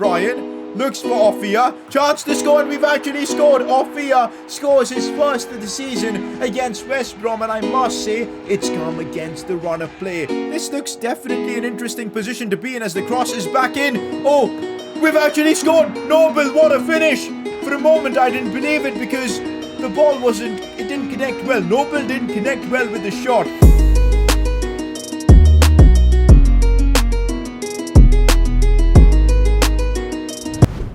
Brian. Looks for Ophir. Chance to score, and we've actually scored. Ophir scores his first of the season against West Brom, and I must say, it's come against the run of play. This looks definitely an interesting position to be in as the cross is back in. Oh, we've actually scored. Noble, what a finish. For a moment, I didn't believe it because the ball it didn't connect well. Noble didn't connect well with the shot.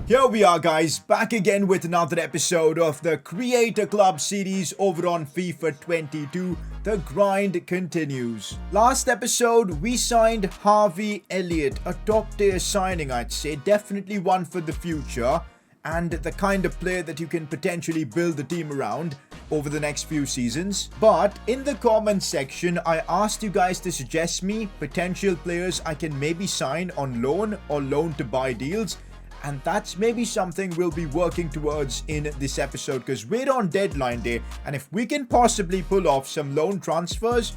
Here we are, guys, back again with another episode of the Creator Club series over on FIFA 22. The grind continues. Last episode, we signed Harvey Elliott, a top-tier signing, I'd say. Definitely one for the future, and the kind of player that you can potentially build the team around over the next few seasons. But in the comments section, I asked you guys to suggest me potential players I can maybe sign on loan or loan to buy deals. And that's maybe something we'll be working towards in this episode because we're on deadline day. And if we can possibly pull off some loan transfers,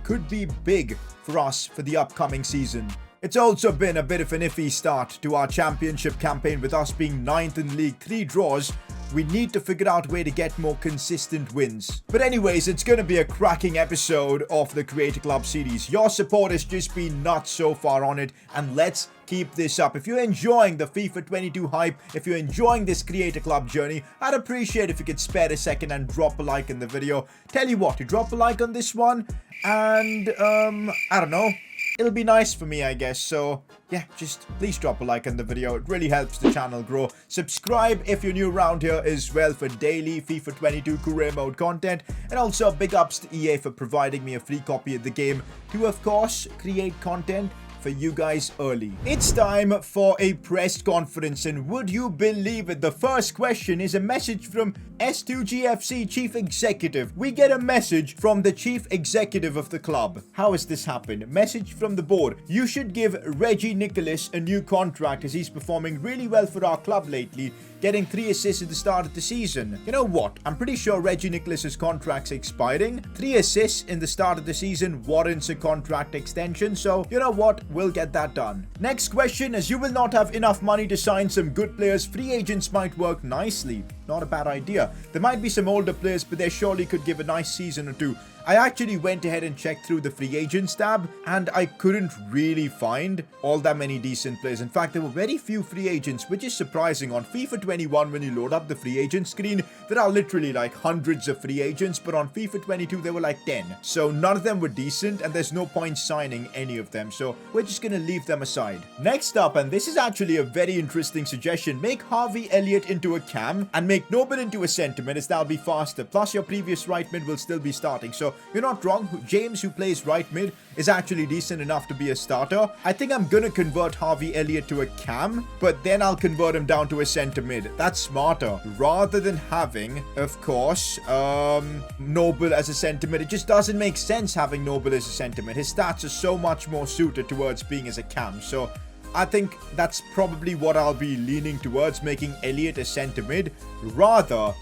could be big for us for the upcoming season. It's also been a bit of an iffy start to our championship campaign with us being 9th in league, 3 draws. We need to figure out a way to get more consistent wins. But anyways, it's going to be a cracking episode of the Creator Club series. Your support has just been nuts so far on it, and let's keep this up. If you're enjoying the FIFA 22 hype, if you're enjoying this Creator Club journey, I'd appreciate if you could spare a second and drop a like in the video. Tell you what, you drop a like on this one, and I don't know. It'll be nice for me, I guess. So, yeah, just please drop a like on the video. It really helps the channel grow. Subscribe if you're new around here as well for daily FIFA 22 career mode content. And also, big ups to EA for providing me a free copy of the game to, of course, create content for you guys early. It's time for a press conference, and would you believe it, the first question is a message from S2GFC Chief Executive. We get a message from the Chief Executive of the club. How has this happened? Message from the board. You should give Reggie Nicholas a new contract as he's performing really well for our club lately, getting 3 assists at the start of the season. You know what? I'm pretty sure Reggie Nicholas's contract's expiring. 3 assists in the start of the season warrants a contract extension, so you know what? We'll get that done. Next question, as you will not have enough money to sign some good players, free agents might work nicely. Not a bad idea. There might be some older players, but they surely could give a nice season or two. I actually went ahead and checked through the free agents tab, and I couldn't really find all that many decent players. In fact, there were very few free agents, which is surprising. On FIFA 21, when you load up the free agent screen, there are literally like hundreds of free agents, but on FIFA 22, there were like 10. So none of them were decent, and there's no point signing any of them. So we're just going to leave them aside. Next up, and this is actually a very interesting suggestion, make Harvey Elliott into a cam and make Noble into a centre mid, as that'll be faster. Plus, your previous right mid will still be starting. So you're not wrong. James, who plays right mid, is actually decent enough to be a starter. I think I'm gonna convert Harvey Elliott to a cam, but then I'll convert him down to a centre mid. That's smarter. Rather than having, of course, Noble as a centre mid. It just doesn't make sense having Noble as a centre mid. His stats are so much more suited towards being as a cam. So I think that's probably what I'll be leaning towards, making Elliott a centre mid rather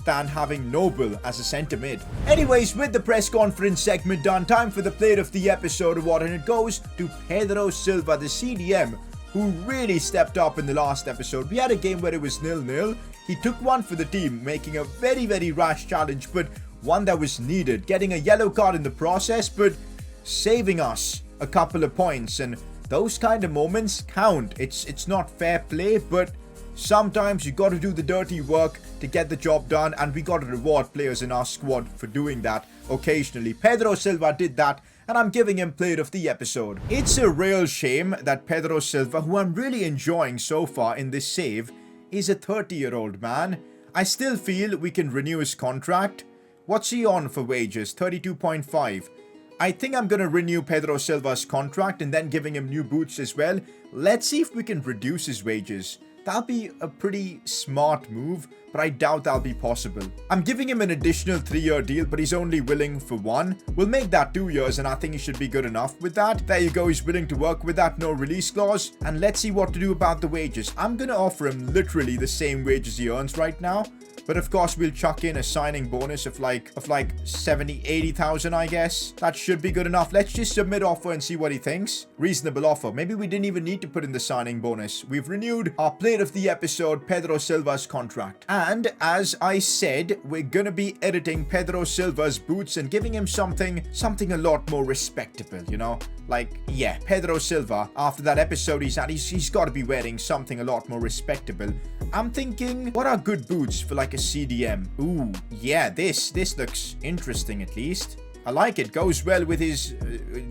than having Noble as a centre mid. Anyways, with the press conference segment done, time for the player of the episode award, and it goes to Pedro Silva, the CDM, who really stepped up in the last episode. We had a game where it was 0-0. He took one for the team, making a very, very rash challenge, but one that was needed, getting a yellow card in the process, but saving us a couple of points. And those kind of moments count. It's not fair play, but sometimes you got to do the dirty work to get the job done, and we got to reward players in our squad for doing that occasionally. Pedro Silva did that, and I'm giving him player of the episode. It's a real shame that Pedro Silva, who I'm really enjoying so far in this save, is a 30-year-old man. I still feel we can renew his contract. What's he on for wages? 32.5. I think I'm going to renew Pedro Silva's contract and then giving him new boots as well. Let's see if we can reduce his wages. That'll be a pretty smart move, but I doubt that'll be possible. I'm giving him an additional 3-year deal, but he's only willing for 1. We'll make that 2 years, and I think he should be good enough with that. There you go, he's willing to work with that, no release clause. And let's see what to do about the wages. I'm gonna offer him literally the same wages he earns right now. But of course, we'll chuck in a signing bonus of like 70, 80,000, I guess. That should be good enough. Let's just submit offer and see what he thinks. Reasonable offer. Maybe we didn't even need to put in the signing bonus. We've renewed our player of the episode, Pedro Silva's contract. And as I said, we're gonna be editing Pedro Silva's boots and giving him something a lot more respectable, you know? Like, yeah, Pedro Silva, after that episode he's had, he's got to be wearing something a lot more respectable. I'm thinking, what are good boots for like a CDM? Ooh, yeah, this looks interesting at least. I like it. Goes well with his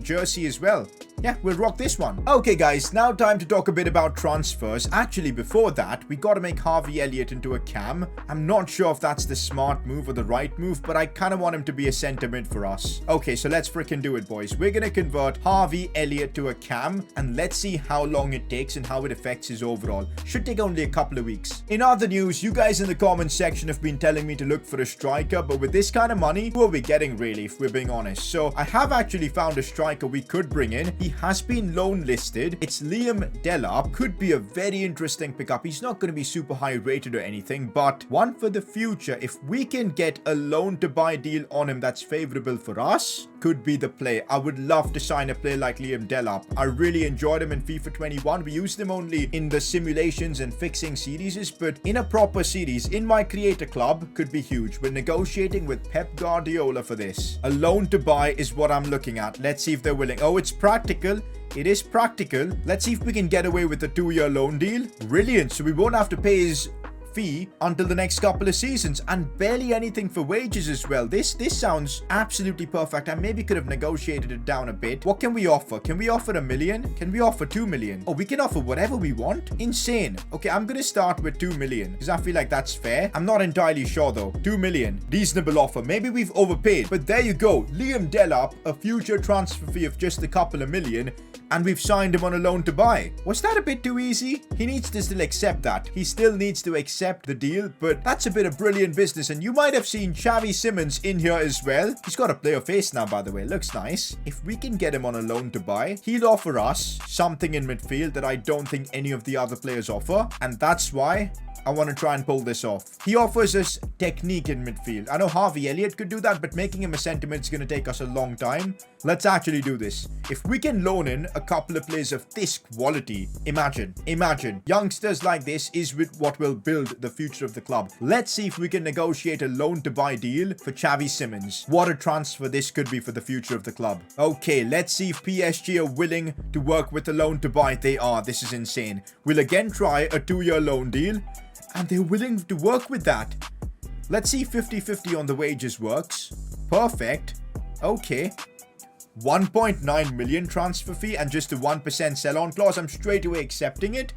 jersey as well. Yeah, we'll rock this one. Okay, guys, now time to talk a bit about transfers. Actually, before that, we got to make Harvey Elliott into a cam. I'm not sure if that's the smart move or the right move, but I kind of want him to be a centre mid for us. Okay, so let's freaking do it, boys. We're going to convert Harvey Elliott to a cam, and let's see how long it takes and how it affects his overall. Should take only a couple of weeks. In other news, you guys in the comments section have been telling me to look for a striker, but with this kind of money, who are we getting really, if we're being honest? So I have actually found a striker we could bring in. He has been loan listed. It's Liam Delap. Could be a very interesting pickup. He's not going to be super high rated or anything, but one for the future. If we can get a loan to buy deal on him that's favorable for us, could be the play. I would love to sign a player like Liam Delap. I really enjoyed him in FIFA 21. We used him only in the simulations and fixing series, but in a proper series, in my creator club, could be huge. We're negotiating with Pep Guardiola for this. A loan to buy is what I'm looking at. Let's see if they're willing. Oh, it's practical. It is practical. Let's see if we can get away with a 2-year loan deal. Brilliant. So we won't have to pay his fee until the next couple of seasons, and barely anything for wages as well. This sounds absolutely perfect. I maybe could have negotiated it down a bit. What can we offer? Can we offer 1 million? Can we offer 2 million? Oh, we can offer whatever we want. Insane. Okay, I'm gonna start with 2 million because I feel like that's fair. I'm not entirely sure though. 2 million, reasonable offer. Maybe we've overpaid, but there you go. Liam Delap, a future transfer fee of just a couple of million, and we've signed him on a loan to buy. Was that a bit too easy? He needs to still accept that. He still needs to accept the deal, but that's a bit of brilliant business. And you might have seen Xavi Simons in here as well. He's got a player face now, by the way. Looks nice. If we can get him on a loan to buy, he'll offer us something in midfield that I don't think any of the other players offer, and that's why I want to try and pull this off. He offers us technique in midfield. I know Harvey Elliott could do that, but making him a centre mid is going to take us a long time. Let's actually do this. If we can loan in a couple of players of this quality, imagine. Youngsters like this is what will build the future of the club. Let's see if we can negotiate a loan to buy deal for Xavi Simons. What a transfer this could be for the future of the club. Okay, let's see if PSG are willing to work with the loan to buy. They are. This is insane. We'll again try a 2-year loan deal, and they're willing to work with that. Let's see 50-50 on the wages works. Perfect. Okay. 1.9 million transfer fee and just a 1% sell-on clause. I'm straight away accepting it.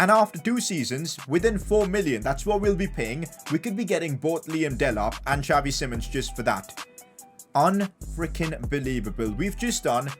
And after 2 seasons, within 4 million, that's what we'll be paying. We could be getting both Liam Delap and Xavi Simons just for that. Unfreaking believable. We've just done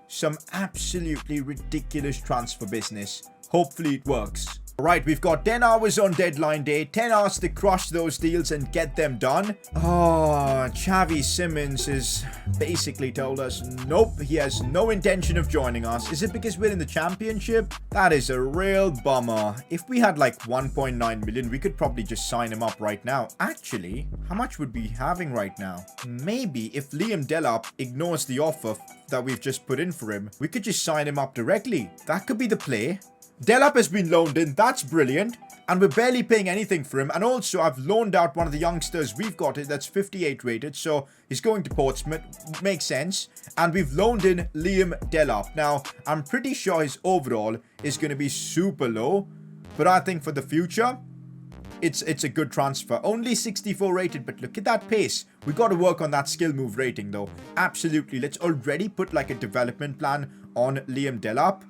some absolutely ridiculous transfer business. Hopefully it works. Alright, we've got 10 hours on deadline day, 10 hours to crush those deals and get them done. Oh, Xavi Simons has basically told us, nope, he has no intention of joining us. Is it because we're in the championship? That is a real bummer. If we had like 1.9 million, we could probably just sign him up right now. Actually, how much would we be having right now? Maybe if Liam Delap ignores the offer that we've just put in for him, we could just sign him up directly. That could be the play. Delap has been loaned in. That's brilliant. And we're barely paying anything for him. And also, I've loaned out one of the youngsters we've got it that's 58 rated. So he's going to Portsmouth. Makes sense. And we've loaned in Liam Delap. Now, I'm pretty sure his overall is going to be super low. But I think for the future, it's a good transfer. Only 64 rated, but look at that pace. We got to work on that skill move rating, though. Absolutely. Let's already put like a development plan on Liam Delap,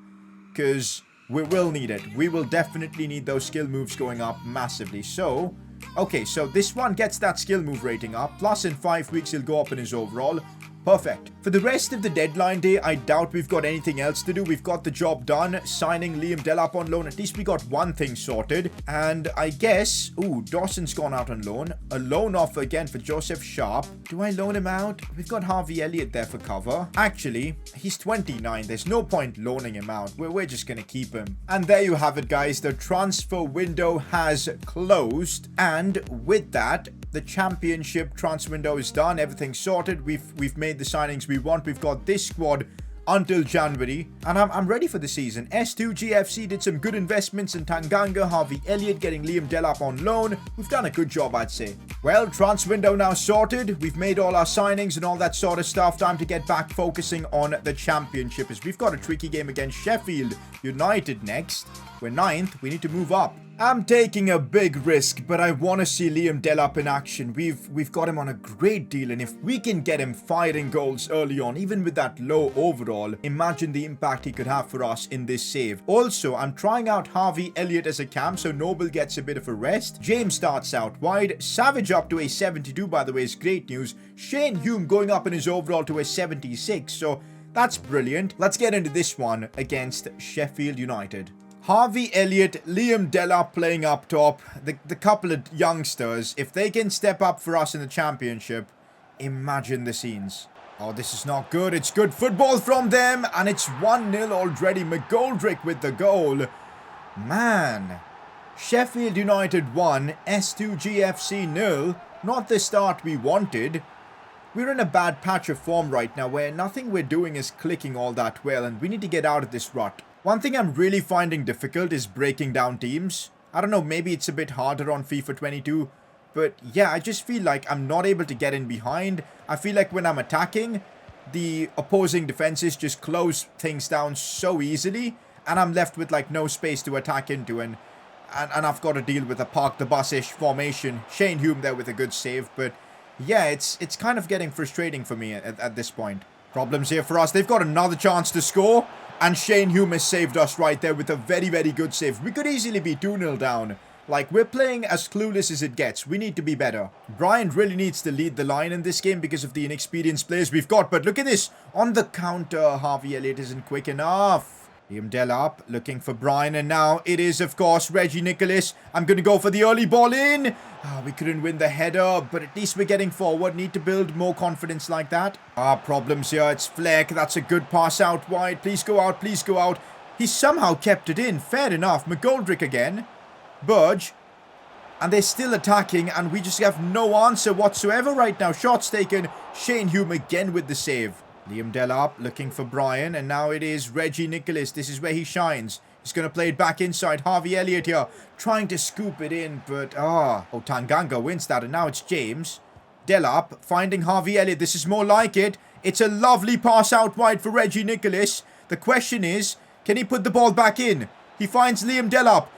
because we will need it. We will definitely need those skill moves going up massively. So, okay, so this one gets that skill move rating up. Plus, in 5 weeks, he'll go up in his overall. Perfect. For the rest of the deadline day, I doubt we've got anything else to do. We've got the job done, signing Liam Delap on loan. At least we got one thing sorted. And I guess, ooh, Dawson's gone out on loan. A loan offer again for Joseph Sharp. Do I loan him out? We've got Harvey Elliott there for cover. Actually, he's 29. There's no point loaning him out. We're just going to keep him. And there you have it, guys. The transfer window has closed. And with that, the championship transfer window is done. Everything's sorted. We've made the signings we want. We've got this squad until January, and I'm ready for the season. S2 GFC did some good investments in Tanganga, Harvey Elliott, getting Liam Delap on loan. We've done a good job, I'd say. Well, transfer window now sorted. We've made all our signings and all that sort of stuff. Time to get back focusing on the championship, as we've got a tricky game against Sheffield United next. We're 9th. We need to move up. I'm taking a big risk, but I want to see Liam Delap in action. We've got him on a great deal, and if we can get him firing goals early on, even with that low overall, imagine the impact he could have for us in this save. Also, I'm trying out Harvey Elliott as a cam, so Noble gets a bit of a rest. James starts out wide. Savage up to a 72, by the way, is great news. Shane Hume going up in his overall to a 76, so that's brilliant. Let's get into this one against Sheffield United. Harvey Elliott, Liam Delap playing up top. The couple of youngsters, if they can step up for us in the championship, imagine the scenes. Oh, this is not good. It's good football from them, and it's 1-0 already. McGoldrick with the goal. Man. Sheffield United 1, S2 GFC 0. Not the start we wanted. We're in a bad patch of form right now where nothing we're doing is clicking all that well, and we need to get out of this rut. One thing I'm really finding difficult is breaking down teams. I don't know, maybe it's a bit harder on FIFA 22. But yeah, I just feel like I'm not able to get in behind. I feel like when I'm attacking, the opposing defenses just close things down so easily. And I'm left with like no space to attack into. And I've got to deal with a park the bus-ish formation. Shane Hume there with a good save. But yeah, it's kind of getting frustrating for me at this point. Problems here for us. They've got another chance to score. And Shane Hume has saved us right there with a very, very good save. We could easily be 2-0 down. Like, we're playing as clueless as it gets. We need to be better. Brian really needs to lead the line in this game because of the inexperienced players we've got. But look at this. On the counter, Harvey Elliott isn't quick enough. Liam Delap looking for Brian. And now it is, of course, Reggie Nicholas. I'm going to go for the early ball in. We couldn't win the header, but at least we're getting forward. Need to build more confidence like that. Problems here. It's Fleck. That's a good pass out wide. Please go out. Please go out. He somehow kept it in. Fair enough. McGoldrick again. Burge. And they're still attacking, and we just have no answer whatsoever right now. Shots taken. Shane Hume again with the save. Liam Delap looking for Brian, and now it is Reggie Nicholas. This is where he shines. He's going to play it back inside. Harvey Elliott here, trying to scoop it in, but oh, Tanganga wins that, and now it's James. Delap finding Harvey Elliott. This is more like it. It's a lovely pass out wide for Reggie Nicholas. The question is, can he put the ball back in? He finds Liam Delap.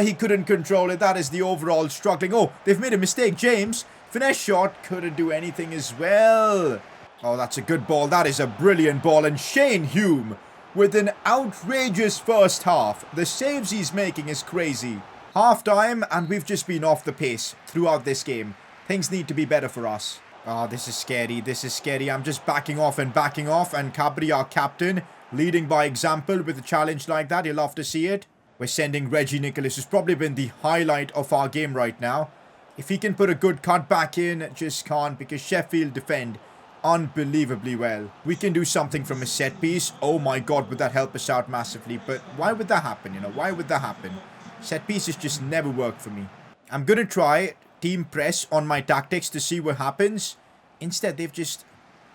He couldn't control it. That is the overall struggling. Oh, they've made a mistake. James, finesse shot, couldn't do anything as well. Oh, that's a good ball. That is a brilliant ball. And Shane Hume with an outrageous first half. The saves he's making is crazy. Half time, and we've just been off the pace throughout this game. Things need to be better for us. This is scary. This is scary. I'm just backing off. And Cabri, our captain, leading by example with a challenge like that. You'll love to see it. We're sending Reggie Nicholas, who's probably been the highlight of our game right now. If he can put a good cut back in, just can't, because Sheffield defend unbelievably well. We can do something from a set piece. Oh my god, would that help us out massively? But why would that happen? Why would that happen? Set pieces just never work for me. I'm gonna try team press on my tactics to see what happens. Instead, they've just...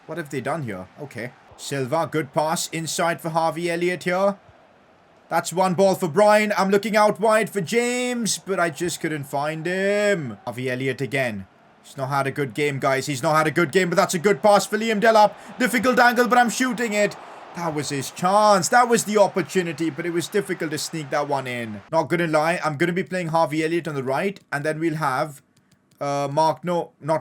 What have they done here? Okay. Silva, good pass inside for Harvey Elliott here. That's one ball for Brian. I'm looking out wide for James, but I just couldn't find him. Harvey Elliott again. He's not had a good game, guys. He's not had a good game, but that's a good pass for Liam Delap. Difficult angle, but I'm shooting it. That was his chance. That was the opportunity, but it was difficult to sneak that one in. Not gonna lie, I'm gonna be playing Harvey Elliott on the right, and then we'll have not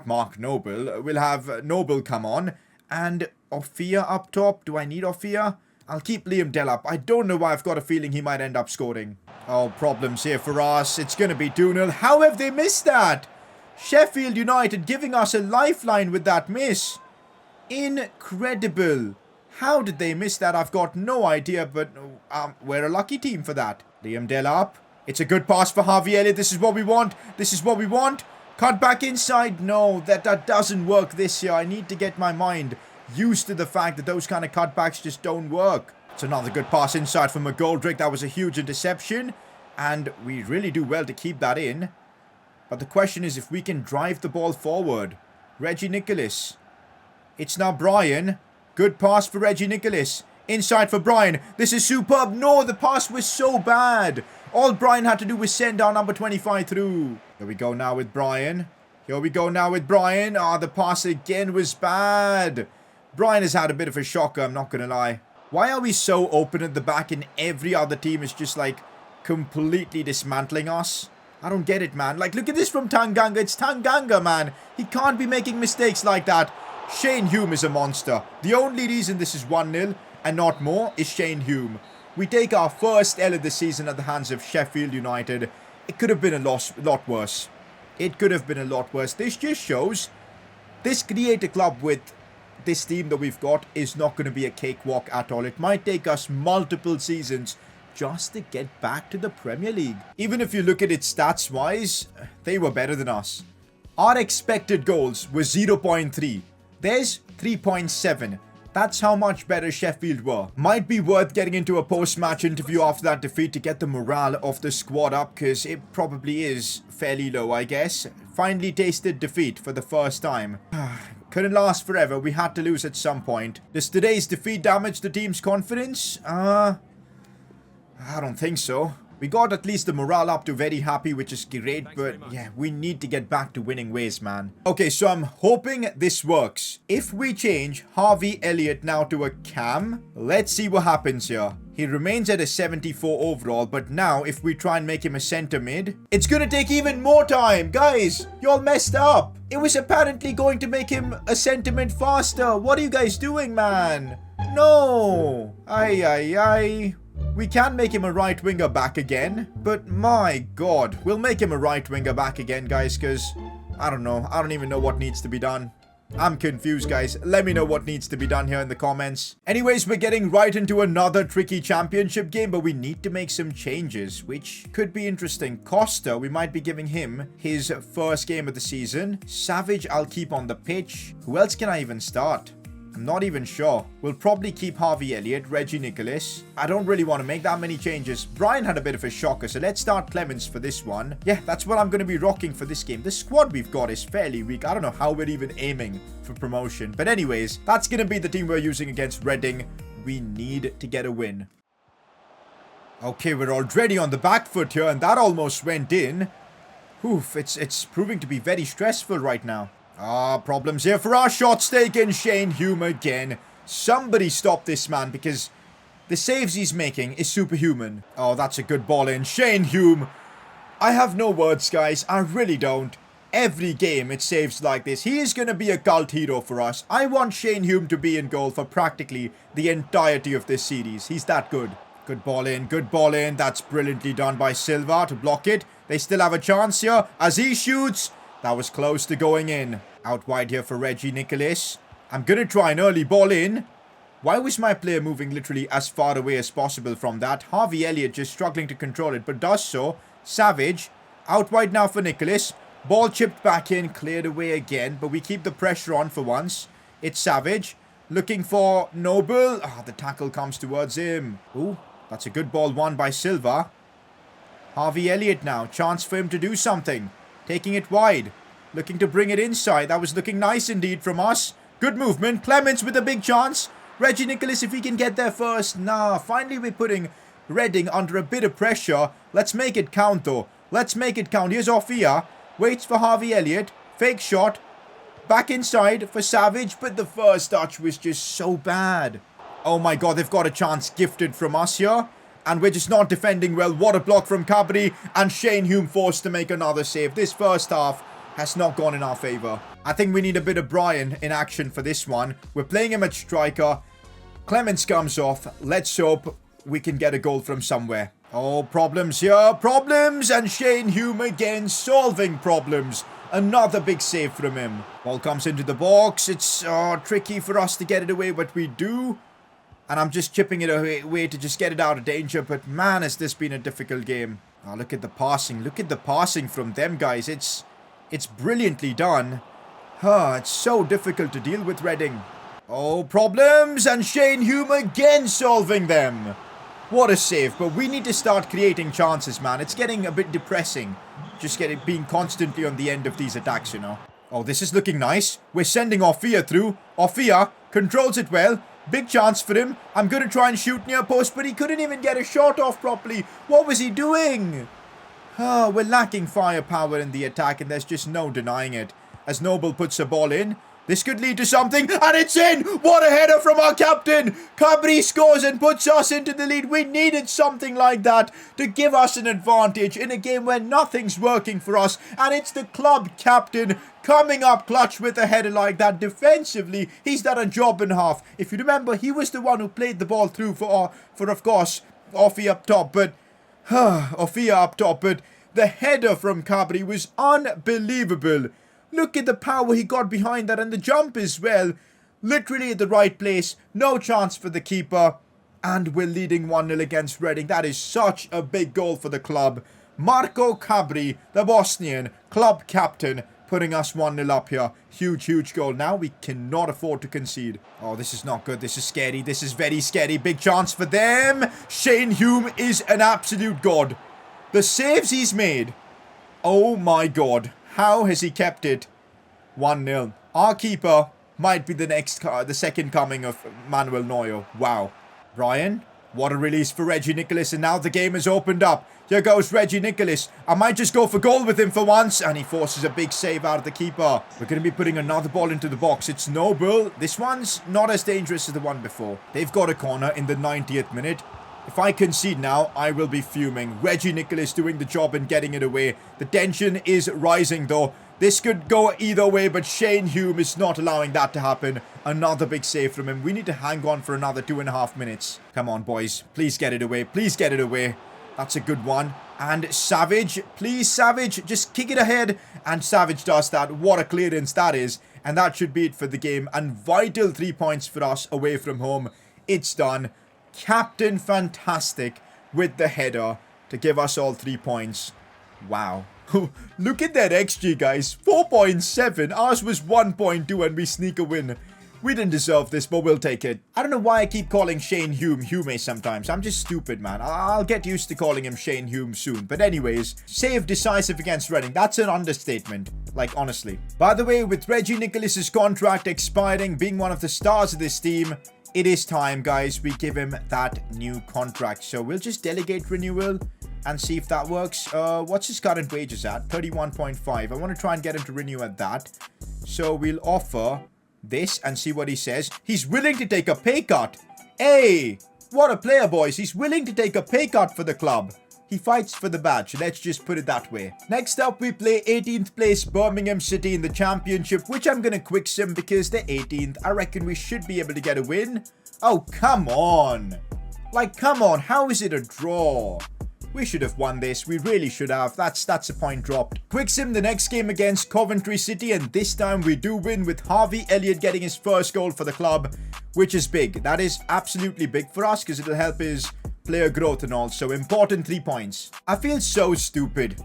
Mark Noble. We'll have Noble come on, and Ophir up top. Do I need Ophir? I'll keep Liam Delap. I don't know why I've got a feeling he might end up scoring. Oh, problems here for us. It's gonna be 2-0. How have they missed that? Sheffield United giving us a lifeline with that miss. Incredible. How did they miss that? I've got no idea, but we're a lucky team for that. Liam Delap. It's a good pass for Harvey Elliott. This is what we want. This is what we want. Cut back inside. No, that doesn't work this year. I need to get my mind used to the fact that those kind of cutbacks just don't work. It's another good pass inside from McGoldrick. That was a huge interception. And we really do well to keep that in. But the question is if we can drive the ball forward. Reggie Nicholas. It's now Brian. Good pass for Reggie Nicholas. Inside for Brian. This is superb. No, the pass was so bad. All Brian had to do was send our number 25 through. Here we go now with Brian. Here we go now with Brian. The pass again was bad. Brian has had a bit of a shocker, I'm not going to lie. Why are we so open at the back and every other team is just like completely dismantling us? I don't get it, man. Like, look at this from Tanganga. It's Tanganga, man. He can't be making mistakes like that. Shane Hume is a monster. The only reason this is 1-0 and not more is Shane Hume. We take our first L of the season at the hands of Sheffield United. It could have been a lot worse. It could have been a lot worse. This just shows this Creator Club with this team that we've got is not going to be a cakewalk at all. It might take us multiple seasons just to get back to the Premier League. Even if you look at it stats-wise, they were better than us. Our expected goals were 0.3. There's 3.7. That's how much better Sheffield were. Might be worth getting into a post-match interview after that defeat to get the morale of the squad up, because it probably is fairly low, I guess. Finally tasted defeat for the first time. Couldn't last forever. We had to lose at some point. Does today's defeat damage the team's confidence? I don't think so. We got at least the morale up to very happy, which is great, but yeah, we need to get back to winning ways, man. Okay, so I'm hoping this works. If we change Harvey Elliott now to a cam, let's see what happens here. He remains at a 74 overall, but now if we try and make him a center mid, it's gonna take even more time. Guys, y'all messed up. It was apparently going to make him a center mid faster. What are you guys doing, man? No. Aye. We can make him a right winger back again, but my god, we'll make him a right winger back again, guys, because I don't know. I don't even know what needs to be done. I'm confused, guys. Let me know what needs to be done here in the comments. Anyways, we're getting right into another tricky championship game, but we need to make some changes, which could be interesting. Costa, we might be giving him his first game of the season. Savage, I'll keep on the pitch. Who else can I even start? I'm not even sure. We'll probably keep Harvey Elliott, Reggie Nicholas. I don't really want to make that many changes. Brian had a bit of a shocker, so let's start Clements for this one. Yeah, that's what I'm going to be rocking for this game. The squad we've got is fairly weak. I don't know how we're even aiming for promotion. But anyways, that's going to be the team we're using against Reading. We need to get a win. Okay, we're already on the back foot here, and that almost went in. Oof, it's proving to be very stressful right now. Problems here for our shots taken. Shane Hume again. Somebody stop this man, because the saves he's making is superhuman. Oh, that's a good ball in. Shane Hume. I have no words, guys. I really don't. Every game it saves like this. He is going to be a cult hero for us. I want Shane Hume to be in goal for practically the entirety of this series. He's that good. Good ball in. Good ball in. That's brilliantly done by Silva to block it. They still have a chance here as he shoots. That was close to going in. Out wide here for Reggie Nicholas. I'm going to try an early ball in. Why was my player moving literally as far away as possible from that? Harvey Elliott just struggling to control it, but does so. Savage. Out wide now for Nicholas. Ball chipped back in, cleared away again, but we keep the pressure on for once. It's Savage. Looking for Noble. The tackle comes towards him. Ooh, that's a good ball won by Silva. Harvey Elliott now. Chance for him to do something. Taking it wide. Looking to bring it inside. That was looking nice indeed from us. Good movement. Clements with a big chance. Reggie Nicholas, if he can get there first. Nah, finally we're putting Reading under a bit of pressure. Let's make it count, though. Let's make it count. Here's Offia. Waits for Harvey Elliott. Fake shot. Back inside for Savage. But the first touch was just so bad. Oh my god, they've got a chance gifted from us here. And we're just not defending well. What a block from Cabri. And Shane Hume forced to make another save. This first half has not gone in our favour. I think we need a bit of Brian in action for this one. We're playing him at striker. Clements comes off. Let's hope we can get a goal from somewhere. Oh, problems here. Problems. And Shane Hume again solving problems. Another big save from him. Ball comes into the box. It's tricky for us to get it away, but we do. And I'm just chipping it away to just get it out of danger. But man, has this been a difficult game. Oh, look at the passing. Look at the passing from them, guys. It's brilliantly done. It's so difficult to deal with Reading. Oh, problems. And Shane Hume again solving them. What a save. But we need to start creating chances, man. It's getting a bit depressing. Just being constantly on the end of these attacks, you know. Oh, this is looking nice. We're sending Ofia through. Ofia controls it well. Big chance for him. I'm going to try and shoot near post, but he couldn't even get a shot off properly. What was he doing? We're lacking firepower in the attack, and there's just no denying it. As Noble puts the ball in, this could lead to something, and it's in! What a header from our captain! Cabri scores and puts us into the lead. We needed something like that to give us an advantage in a game where nothing's working for us, and it's the club captain coming up clutch with a header like that. Defensively, he's done a job and a half. If you remember, he was the one who played the ball through for of course, Offie up top, but the header from Cabri was unbelievable. Look at the power he got behind that, and the jump as well. Literally at the right place. No chance for the keeper. And we're leading 1-0 against Reading. That is such a big goal for the club. Marco Cabri, the Bosnian club captain, putting us 1-0 up here. Huge, huge goal. Now we cannot afford to concede. Oh, this is not good. This is scary. This is very scary. Big chance for them. Shane Hume is an absolute god. The saves he's made. Oh my god. How has he kept it? 1-0. Our keeper might be the second coming of Manuel Neuer. Wow. Brian, what a release for Reggie Nicholas. And now the game has opened up. Here goes Reggie Nicholas. I might just go for goal with him for once. And he forces a big save out of the keeper. We're going to be putting another ball into the box. It's Noble. This one's not as dangerous as the one before. They've got a corner in the 90th minute. If I concede now, I will be fuming. Reggie Nicholas doing the job and getting it away. The tension is rising though. This could go either way, but Shane Hume is not allowing that to happen. Another big save from him. We need to hang on for another 2.5 minutes. Come on, boys. Please get it away. Please get it away. That's a good one. And Savage. Please, Savage. Just kick it ahead. And Savage does that. What a clearance that is. And that should be it for the game. And vital 3 points for us away from home. It's done. Captain Fantastic with the header to give us all 3 points. Wow. Look at that XG, guys. 4.7. Ours was 1.2 and we sneak a win. We didn't deserve this, but we'll take it. I don't know why I keep calling Shane Hume Hume sometimes. I'm just stupid, man. I'll get used to calling him Shane Hume soon. But anyways, save decisive against Reading. That's an understatement. Like, honestly. By the way, with Reggie Nicholas's contract expiring, being one of the stars of this team, it is time, guys, we give him that new contract. So we'll just delegate renewal and see if that works. What's his current wages at? 31.5. I want to try and get him to renew at that. So we'll offer this and see what he says. He's willing to take a pay cut. Hey, what a player, boys. He's willing to take a pay cut for the club. He fights for the badge. Let's just put it that way. Next up, we play 18th place Birmingham City in the championship, which I'm going to quick sim because they're 18th. I reckon we should be able to get a win. Oh, come on. Like, come on. How is it a draw? We should have won this. We really should have. That's a point dropped. Quick sim the next game against Coventry City, and this time we do win with Harvey Elliott getting his first goal for the club, which is big. That is absolutely big for us because it'll help his player growth and all. So important 3 points. I feel so stupid.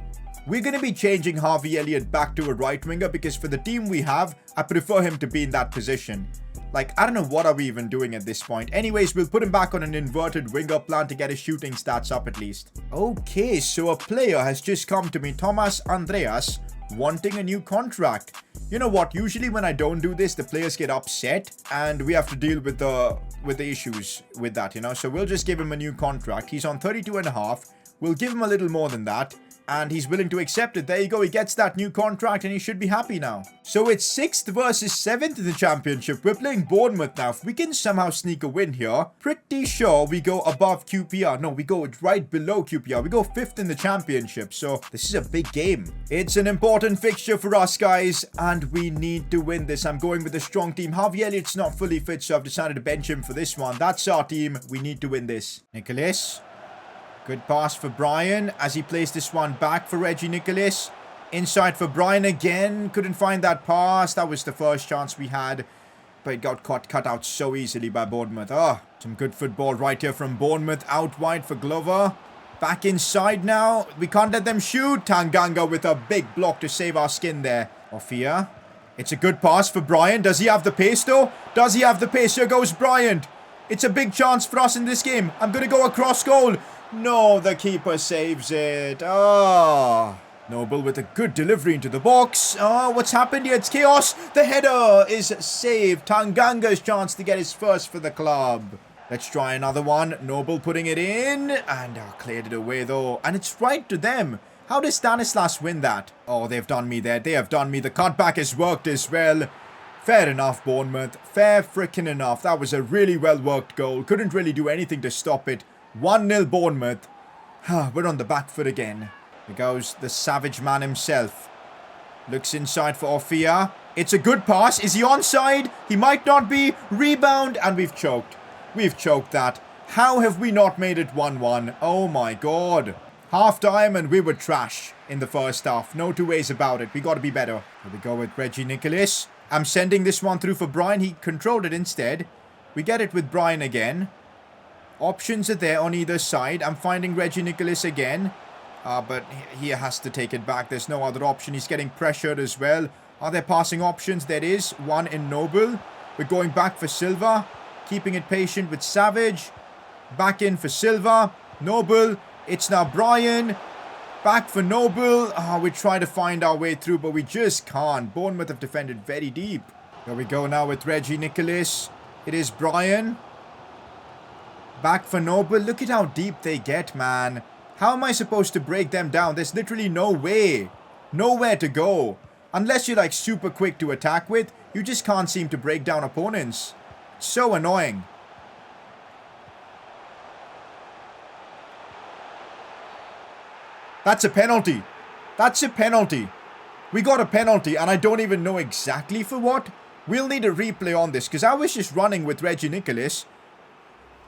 We're going to be changing Harvey Elliott back to a right winger because for the team we have, I prefer him to be in that position. Like, I don't know what are we even doing at this point. Anyways, we'll put him back on an inverted winger plan to get his shooting stats up at least. Okay, so a player has just come to me, Thomas Andreas, wanting a new contract. You know what? Usually when I don't do this, the players get upset and we have to deal with the issues with that, you know. So we'll just give him a new contract. He's on 32.5. We'll give him a little more than that. And he's willing to accept it. There you go. He gets that new contract and he should be happy now. So it's 6th versus 7th in the championship. We're playing Bournemouth now. If we can somehow sneak a win here, pretty sure we go above QPR. No, we go right below QPR. We go 5th in the championship. So this is a big game. It's an important fixture for us, guys. And we need to win this. I'm going with a strong team. Harvey Elliott's not fully fit, so I've decided to bench him for this one. That's our team. We need to win this. Nicholas. Good pass for Brian as he plays this one back for Reggie Nicholas. Inside for Brian again. Couldn't find that pass. That was the first chance we had. But it got cut out so easily by Bournemouth. Oh, some good football right here from Bournemouth. Out wide for Glover. Back inside now. We can't let them shoot. Tanganga with a big block to save our skin there. Ofia. It's a good pass for Brian. Does he have the pace though? Does he have the pace? Here goes Bryant. It's a big chance for us in this game. I'm going to go across goal. No, the keeper saves it. Oh. Noble with a good delivery into the box. Oh, what's happened here? It's chaos. The header is saved. Tanganga's chance to get his first for the club. Let's try another one. Noble putting it in. And cleared it away though. And it's right to them. How does Stanislas win that? Oh, they've done me there. They have done me. The cutback has worked as well. Fair enough, Bournemouth. Fair freaking enough. That was a really well worked goal. Couldn't really do anything to stop it. 1-0 Bournemouth. We're on the back foot again. Here goes the savage man himself. Looks inside for Ofia. It's a good pass. Is he onside? He might not be. Rebound. And we've choked. We've choked that. How have we not made it 1-1? Oh my god. Half time and we were trash in the first half. No two ways about it. We got to be better. Here we go with Reggie Nicholas. I'm sending this one through for Brian. He controlled it instead. We get it with Brian again. Options are there on either side. I'm finding Reggie Nicholas again. But he has to take it back. There's no other option. He's getting pressured as well. Are there passing options? There is. One in Noble. We're going back for Silva. Keeping it patient with Savage. Back in for Silva. Noble. It's now Brian. Back for Noble. We try to find our way through, but we just can't. Bournemouth have defended very deep. There we go now with Reggie Nicholas. It is Brian. Back for Noble. Look at how deep they get, man. How am I supposed to break them down? There's literally no way. Nowhere to go. Unless you're like super quick to attack with, you just can't seem to break down opponents. It's so annoying. That's a penalty. That's a penalty. We got a penalty and I don't even know exactly for what. We'll need a replay on this because I was just running with Reggie Nicholas.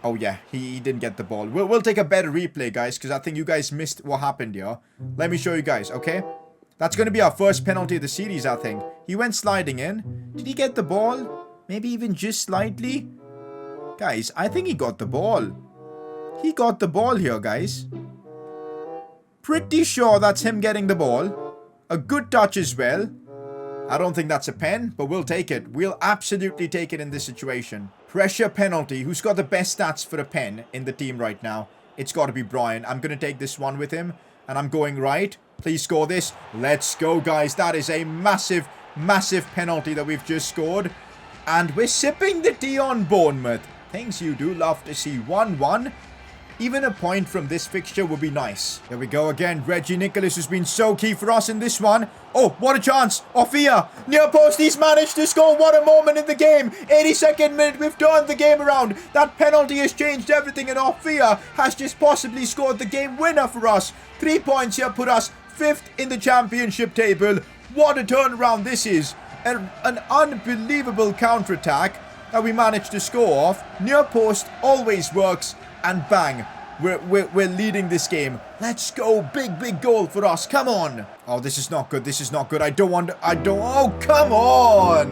Oh yeah, he didn't get the ball. We'll take a better replay, guys, because I think you guys missed what happened here. Let me show you guys, okay? That's going to be our first penalty of the series, I think. He went sliding in. Did he get the ball? Maybe even just slightly? Guys, I think he got the ball. He got the ball here, guys. Pretty sure that's him getting the ball. A good touch as well. I don't think that's a pen, but we'll take it. We'll absolutely take it in this situation. Pressure penalty. Who's got the best stats for a pen in the team right now? It's got to be Brian. I'm going to take this one with him. And I'm going right. Please score this. Let's go, guys. That is a massive, massive penalty that we've just scored. And we're sipping the tea on Bournemouth. Things you do love to see. 1-1. Even a point from this fixture would be nice. There we go again. Reggie Nicholas has been so key for us in this one. Oh, what a chance. Ofia. Near post. He's managed to score. What a moment in the game. 82nd minute. We've turned the game around. That penalty has changed everything. And Ofia has just possibly scored the game winner for us. 3 points here put us 5th in the championship table. What a turnaround this is. An unbelievable counter-attack that we managed to score off. Near post always works. And bang, we're leading this game. Let's go. Big goal for us. Come on. Oh, this is not good. This is not good. Oh, come on.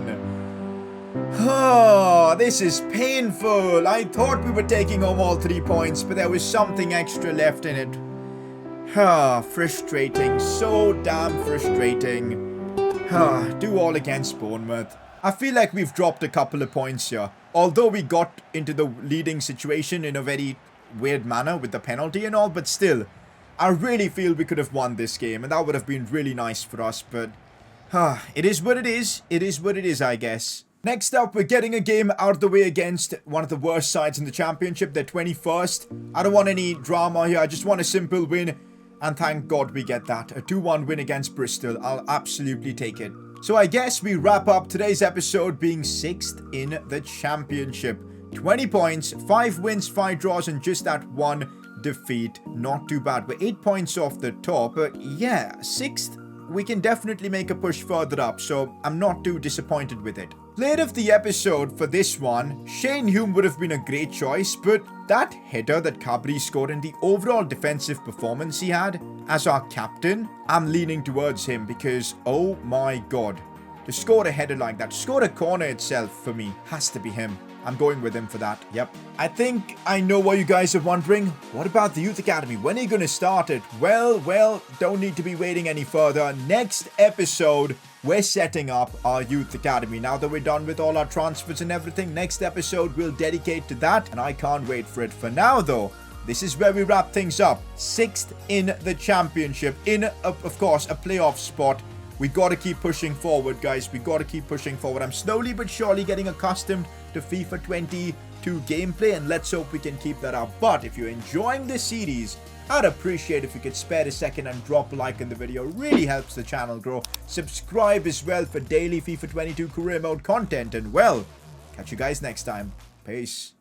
Oh, this is painful. I thought we were taking home all 3 points, but there was something extra left in it. Frustrating. So damn frustrating. Do all against Bournemouth. I feel like we've dropped a couple of points here. Although we got into the leading situation in a very weird manner with the penalty and all, but still, I really feel we could have won this game, and that would have been really nice for us, but it is what it is. It is what it is, I guess. Next up, we're getting a game out of the way against one of the worst sides in the championship. They're 21st. I don't want any drama here. I just want a simple win, and thank God we get that. A 2-1 win against Bristol. I'll absolutely take it. So I guess we wrap up today's episode being 6th in the championship. 20 points, 5 wins, 5 draws, and just that 1 defeat. Not too bad. We're 8 points off the top. But yeah, 6th, we can definitely make a push further up. So I'm not too disappointed with it. Player of the episode for this one, Shane Hume would have been a great choice, but that header that Cabri scored and the overall defensive performance he had as our captain, I'm leaning towards him because, oh my god, to score a header like that, to score a corner itself for me, has to be him. I'm going with him for that. Yep. I think I know what you guys are wondering. What about the Youth Academy? When are you going to start it? Well, don't need to be waiting any further. Next episode, we're setting up our Youth Academy. Now that we're done with all our transfers and everything, next episode we'll dedicate to that, and I can't wait for it. For now, though, this is where we wrap things up. 6th in the championship, in, of course, a playoff spot. We got to keep pushing forward, guys. We got to keep pushing forward. I'm slowly but surely getting accustomed to FIFA 22 gameplay, and let's hope we can keep that up. But if you're enjoying this series, I'd appreciate if you could spare a second and drop a like in the video. It really helps the channel grow. Subscribe as well for daily FIFA 22 career mode content. And well, catch you guys next time. Peace.